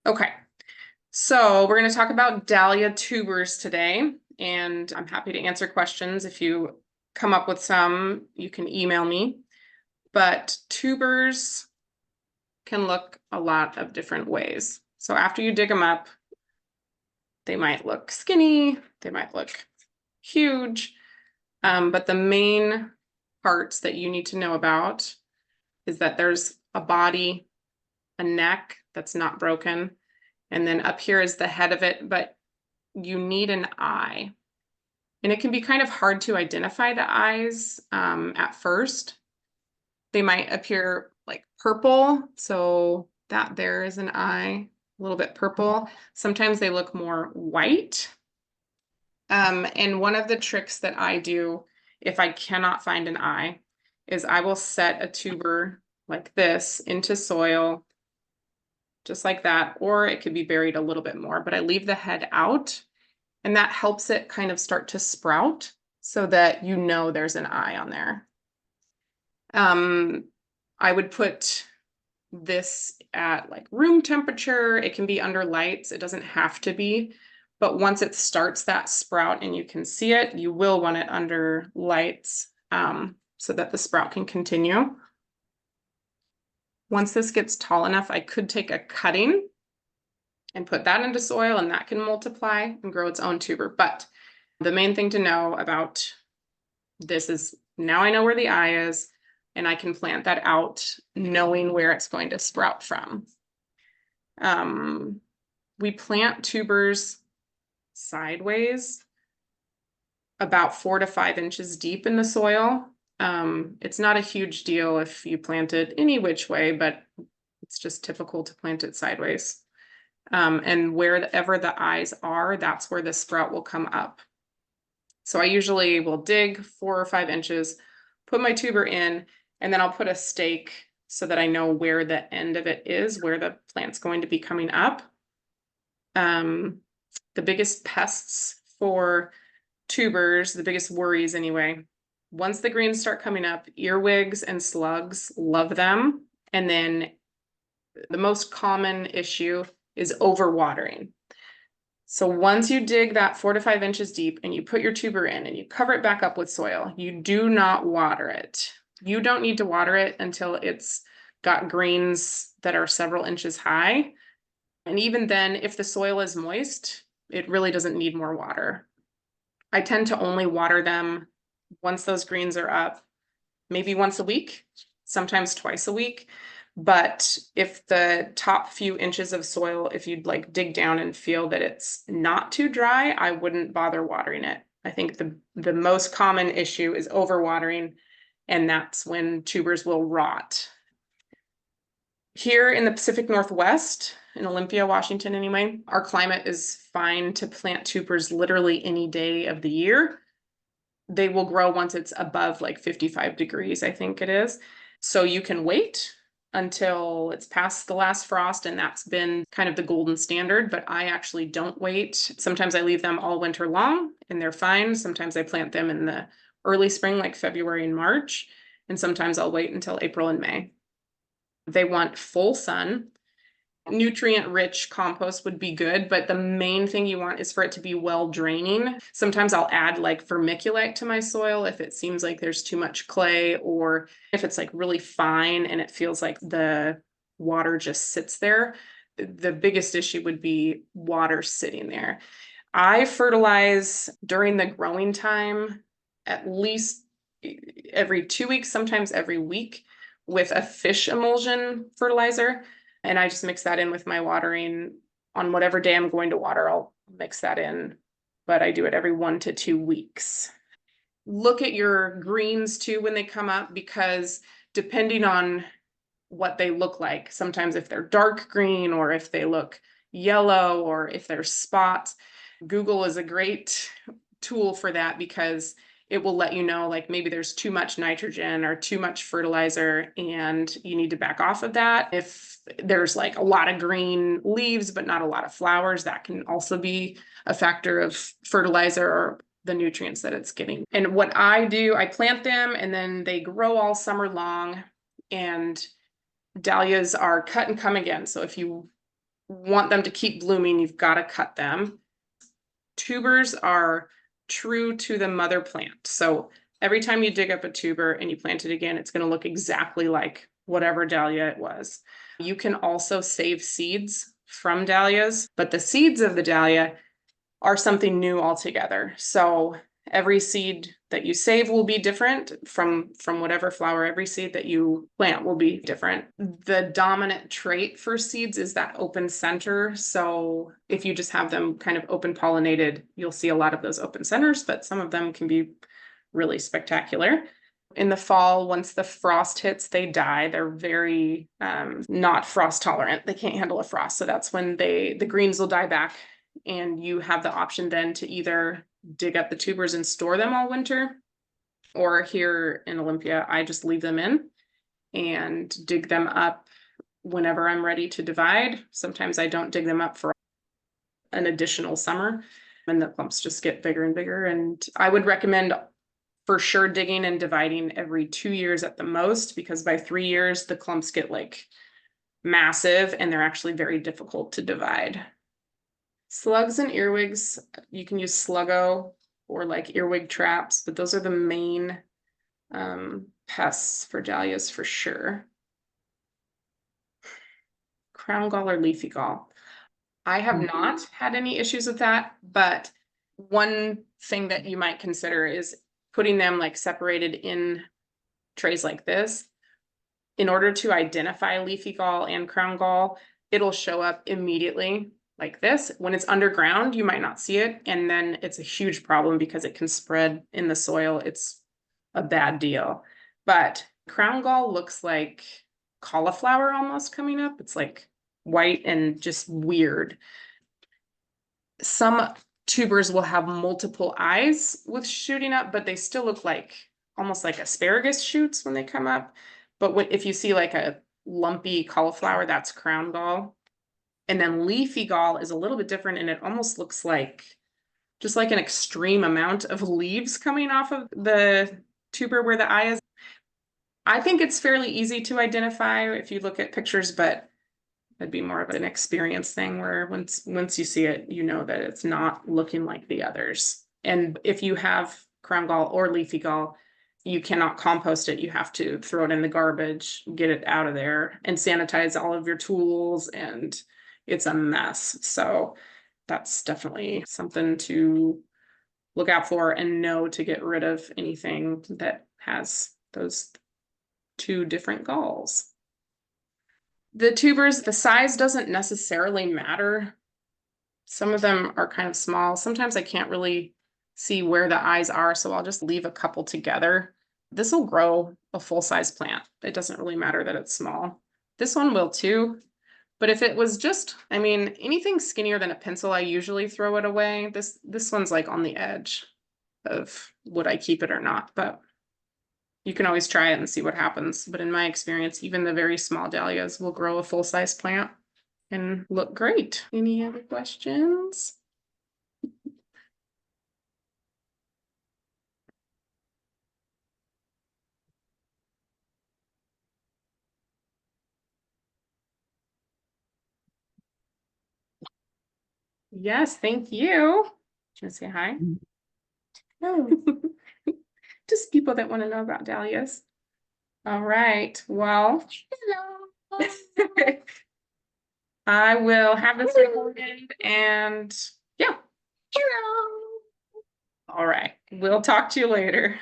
Okay, so we're going to talk about dahlia tubers today, and I'm happy to answer questions. If you come up with some, you can email me. But tubers can look a lot of different ways. So after you dig them up, they might look skinny, they might look huge, but the main parts that you need to know about is that there's a body, a neck that's not broken, and then up here is the head of it, but you need an eye. And it can be kind of hard to identify the eyes at first. They might appear like purple, so that there is an eye, a little bit purple. Sometimes they look more white. And one of the tricks that I do if I cannot find an eye is I will set a tuber like this into soil, just like that, or it could be buried a little bit more, but I leave the head out, and that helps it kind of start to sprout so that you know there's an eye on there. I would put this at like room temperature. It can be under lights. It doesn't have to be. But once it starts that sprout and you can see it, you will want it under lights so that the sprout can continue. Once this gets tall enough, I could take a cutting and put that into soil, and that can multiply and grow its own tuber. But the main thing to know about this is now I know where the eye is, and I can plant that out knowing where it's going to sprout from. We plant tubers sideways, about 4 to 5 inches deep in the soil. It's not a huge deal if you plant it any which way, but it's just typical to plant it sideways. And wherever the eyes are, that's where the sprout will come up. So I usually will dig 4 or 5 inches, put my tuber in, and then I'll put a stake so that I know where the end of it is, where the plant's going to be coming up. The biggest pests for tubers, the biggest worries anyway, once the greens start coming up, earwigs and slugs love them. And then the most common issue is overwatering. So once you dig that 4 to 5 inches deep and you put your tuber in and you cover it back up with soil, you do not water it. You don't need to water it until it's got greens that are several inches high. And even then, if the soil is moist, it really doesn't need more water. I tend to only water them once those greens are up, maybe once a week, sometimes twice a week. But if the top few inches of soil, if you'd like dig down and feel that it's not too dry, I wouldn't bother watering it. I think the most common issue is overwatering, and that's when tubers will rot. Here in the Pacific Northwest, in Olympia, Washington anyway, our climate is fine to plant tubers literally any day of the year. They will grow once it's above like 55 degrees, I think it is. So you can wait until it's past the last frost, and that's been kind of the golden standard, but I actually don't wait. Sometimes I leave them all winter long and they're fine. Sometimes I plant them in the early spring, like February and March, and sometimes I'll wait until April and May. They want full sun. Nutrient-rich compost would be good, but the main thing you want is for it to be well draining. Sometimes I'll add like vermiculite to my soil if it seems like there's too much clay, or if it's like really fine and it feels like the water just sits there. The biggest issue would be water sitting there. I fertilize during the growing time at least every 2 weeks, sometimes every week, with a fish emulsion fertilizer. And I just mix that in with my watering on whatever day I'm going to water. I'll mix that in, but I do it every 1 to 2 weeks. Look at your greens too when they come up, because depending on what they look like, sometimes if they're dark green or if they look yellow or if there's spots, Google is a great tool for that, because it will let you know like maybe there's too much nitrogen or too much fertilizer and you need to back off of that. If there's like a lot of green leaves but not a lot of flowers, that can also be a factor of fertilizer or the nutrients that it's getting. And what I do, I plant them and then they grow all summer long, and dahlias are cut and come again. So if you want them to keep blooming, you've got to cut them. Tubers are true to the mother plant. So every time you dig up a tuber and you plant it again, it's going to look exactly like whatever dahlia it was. You can also save seeds from dahlias, but the seeds of the dahlia are something new altogether. So every seed that you save will be different from whatever flower. Every seed that you plant will be different. The dominant trait for seeds is that open center. So if you just have them kind of open pollinated, you'll see a lot of those open centers, but some of them can be really spectacular. In the fall, once the frost hits, they die. They're very not frost tolerant. They can't handle a frost. So that's when the greens will die back. And you have the option then to either dig up the tubers and store them all winter, or here in Olympia, I just leave them in and dig them up whenever I'm ready to divide. Sometimes I don't dig them up for an additional summer, and the clumps just get bigger and bigger. And I would recommend for sure digging and dividing every 2 years at the most, because by 3 years, the clumps get like massive and they're actually very difficult to divide. Slugs and earwigs, you can use Sluggo or like earwig traps, but those are the main pests for dahlias for sure. Crown gall or leafy gall. I have not had any issues with that, but one thing that you might consider is putting them like separated in trays like this. In order to identify leafy gall and crown gall, it'll show up immediately like this. When it's underground, you might not see it, and then it's a huge problem because it can spread in the soil. It's a bad deal. But crown gall looks like cauliflower almost coming up. It's like white and just weird. Some tubers will have multiple eyes with shooting up, but they still look like almost like asparagus shoots when they come up. But if you see like a lumpy cauliflower, that's crown gall. And then leafy gall is a little bit different, and it almost looks like just like an extreme amount of leaves coming off of the tuber where the eye is. I think it's fairly easy to identify if you look at pictures, but it'd be more of an experience thing where once you see it, you know that it's not looking like the others. And if you have crown gall or leafy gall, you cannot compost it. You have to throw it in the garbage, get it out of there, and sanitize all of your tools, and it's a mess. So that's definitely something to look out for and know to get rid of anything that has those 2 different galls. The tubers, the size doesn't necessarily matter. Some of them are kind of small. Sometimes I can't really see where the eyes are, so I'll just leave a couple together. This will grow a full-size plant. It doesn't really matter that it's small. This one will too. But if it was just, I mean, anything skinnier than a pencil, I usually throw it away. This one's like on the edge of would I keep it or not, but you can always try it and see what happens. But in my experience, even the very small dahlias will grow a full-size plant and look great. Any other questions? Yes, thank you. Do you want to say hi? No. Just people that want to know about dahlias. All right. Well, hello. I will have this recorded and yeah. Hello. All right. We'll talk to you later.